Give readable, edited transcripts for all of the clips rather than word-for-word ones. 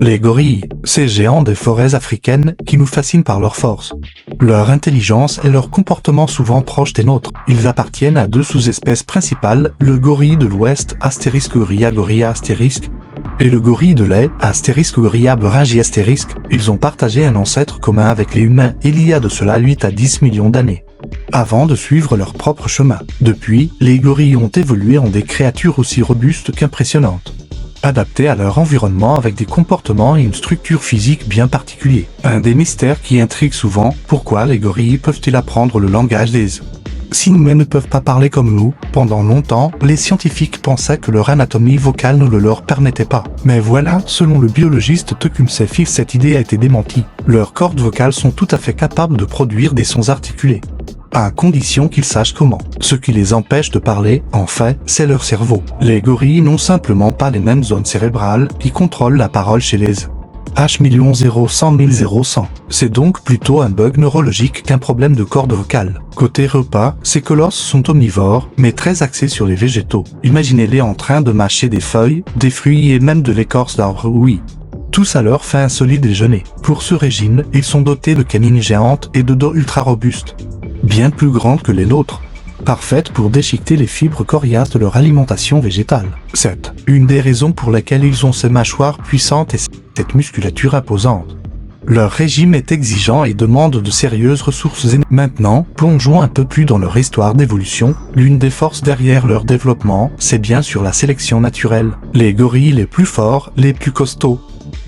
Les gorilles, ces géants des forêts africaines qui nous fascinent par leur force, leur intelligence et leur comportement souvent proches des nôtres. Ils appartiennent à deux sous-espèces principales, le gorille de l'Ouest, Gorilla gorilla astérisque, et le gorille de l'Est, Gorilla beringi astérisque. Ils ont partagé un ancêtre commun avec les humains il y a de cela 8 à 10 millions d'années, avant de suivre leur propre chemin. Depuis, les gorilles ont évolué en des créatures aussi robustes qu'impressionnantes, adaptés à leur environnement avec des comportements et une structure physique bien particuliers. Un des mystères qui intrigue souvent, pourquoi les gorilles peuvent-ils apprendre le langage des signes mais ne peuvent pas parler comme nous? Pendant longtemps, les scientifiques pensaient que leur anatomie vocale ne le leur permettait pas. Mais voilà, selon le biologiste Tecumseh Fils, cette idée a été démentie. Leurs cordes vocales sont tout à fait capables de produire des sons articulés, à condition qu'ils sachent comment. Ce qui les empêche de parler, en fait, c'est leur cerveau. Les gorilles n'ont simplement pas les mêmes zones cérébrales qui contrôlent la parole chez les H100 C'est donc plutôt un bug neurologique qu'un problème de cordes vocales. Côté repas, ces colosses sont omnivores, mais très axés sur les végétaux. Imaginez-les en train de mâcher des feuilles, des fruits et même de l'écorce d'arbres, oui. Tout ça leur fait un solide déjeuner. Pour ce régime, ils sont dotés de canines géantes et de dos ultra robustes, bien plus grandes que les nôtres, parfaites pour déchiqueter les fibres coriaces de leur alimentation végétale. C'est une des raisons pour lesquelles ils ont ces mâchoires puissantes et cette musculature imposante. Leur régime est exigeant et demande de sérieuses ressources énergétiques. Maintenant, plongeons un peu plus dans leur histoire d'évolution. L'une des forces derrière leur développement, c'est bien sûr la sélection naturelle. Les gorilles les plus forts, les plus costauds,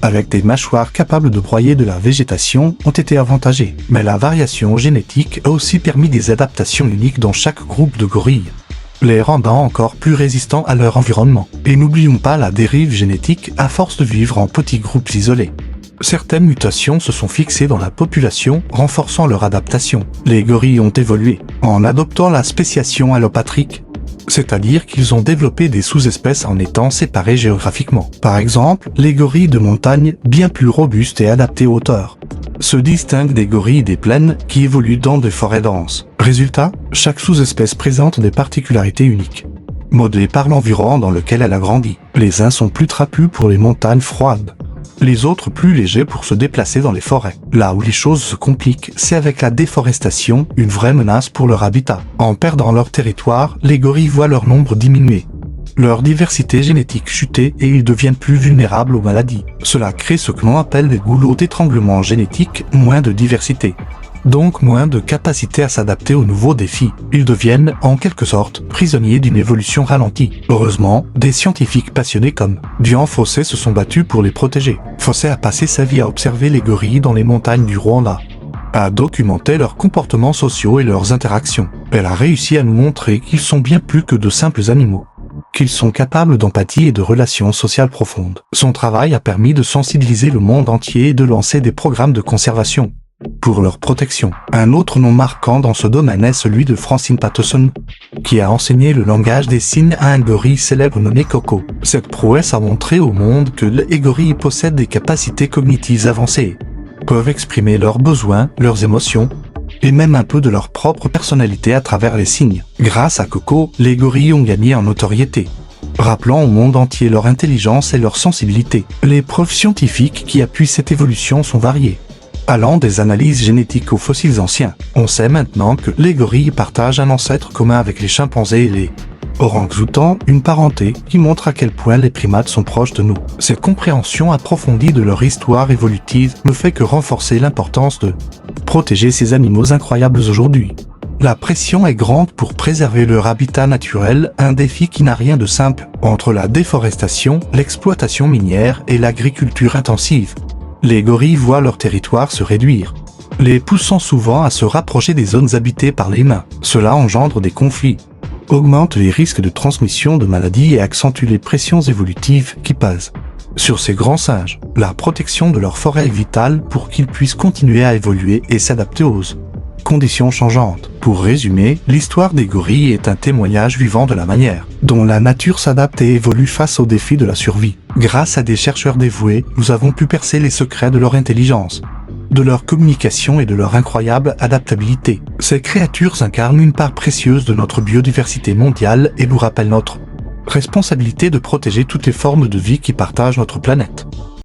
avec des mâchoires capables de broyer de la végétation, ont été avantagés. Mais la variation génétique a aussi permis des adaptations uniques dans chaque groupe de gorilles, les rendant encore plus résistants à leur environnement. Et n'oublions pas la dérive génétique à force de vivre en petits groupes isolés. Certaines mutations se sont fixées dans la population, renforçant leur adaptation. Les gorilles ont évolué en adoptant la spéciation allopatrique, c'est-à-dire qu'ils ont développé des sous-espèces en étant séparés géographiquement. Par exemple, les gorilles de montagne, bien plus robustes et adaptés aux hauteurs, se distinguent des gorilles des plaines qui évoluent dans des forêts denses. Résultat, chaque sous-espèce présente des particularités uniques, modelées par l'environnement dans lequel elle a grandi. Les uns sont plus trapus pour les montagnes froides, les autres plus légers pour se déplacer dans les forêts. Là où les choses se compliquent, c'est avec la déforestation, une vraie menace pour leur habitat. En perdant leur territoire, les gorilles voient leur nombre diminuer, leur diversité génétique chuter et ils deviennent plus vulnérables aux maladies. Cela crée ce que l'on appelle des goulots d'étranglement génétique, moins de diversité, donc moins de capacité à s'adapter aux nouveaux défis. Ils deviennent, en quelque sorte, prisonniers d'une évolution ralentie. Heureusement, des scientifiques passionnés comme Dian Fossey se sont battus pour les protéger. Fossey a passé sa vie à observer les gorilles dans les montagnes du Rwanda, à documenter leurs comportements sociaux et leurs interactions. Elle a réussi à nous montrer qu'ils sont bien plus que de simples animaux, qu'ils sont capables d'empathie et de relations sociales profondes. Son travail a permis de sensibiliser le monde entier et de lancer des programmes de conservation pour leur protection. Un autre nom marquant dans ce domaine est celui de Francine Patterson, qui a enseigné le langage des signes à un gorille célèbre nommé Coco. Cette prouesse a montré au monde que les gorilles possèdent des capacités cognitives avancées, peuvent exprimer leurs besoins, leurs émotions, et même un peu de leur propre personnalité à travers les signes. Grâce à Coco, les gorilles ont gagné en notoriété, rappelant au monde entier leur intelligence et leur sensibilité. Les preuves scientifiques qui appuient cette évolution sont variées, allant des analyses génétiques aux fossiles anciens. On sait maintenant que les gorilles partagent un ancêtre commun avec les chimpanzés et les orang-outans, une parenté qui montre à quel point les primates sont proches de nous. Cette compréhension approfondie de leur histoire évolutive ne fait que renforcer l'importance de protéger ces animaux incroyables aujourd'hui. La pression est grande pour préserver leur habitat naturel, un défi qui n'a rien de simple. Entre la déforestation, l'exploitation minière et l'agriculture intensive, les gorilles voient leur territoire se réduire, les poussant souvent à se rapprocher des zones habitées par les humains. Cela engendre des conflits, augmente les risques de transmission de maladies et accentue les pressions évolutives qui pèsent sur ces grands singes. La protection de leur forêt est vitale pour qu'ils puissent continuer à évoluer et s'adapter aux conditions changeantes. Pour résumer, l'histoire des gorilles est un témoignage vivant de la manière dont la nature s'adapte et évolue face aux défis de la survie. Grâce à des chercheurs dévoués, nous avons pu percer les secrets de leur intelligence, de leur communication et de leur incroyable adaptabilité. Ces créatures incarnent une part précieuse de notre biodiversité mondiale et nous rappellent notre responsabilité de protéger toutes les formes de vie qui partagent notre planète.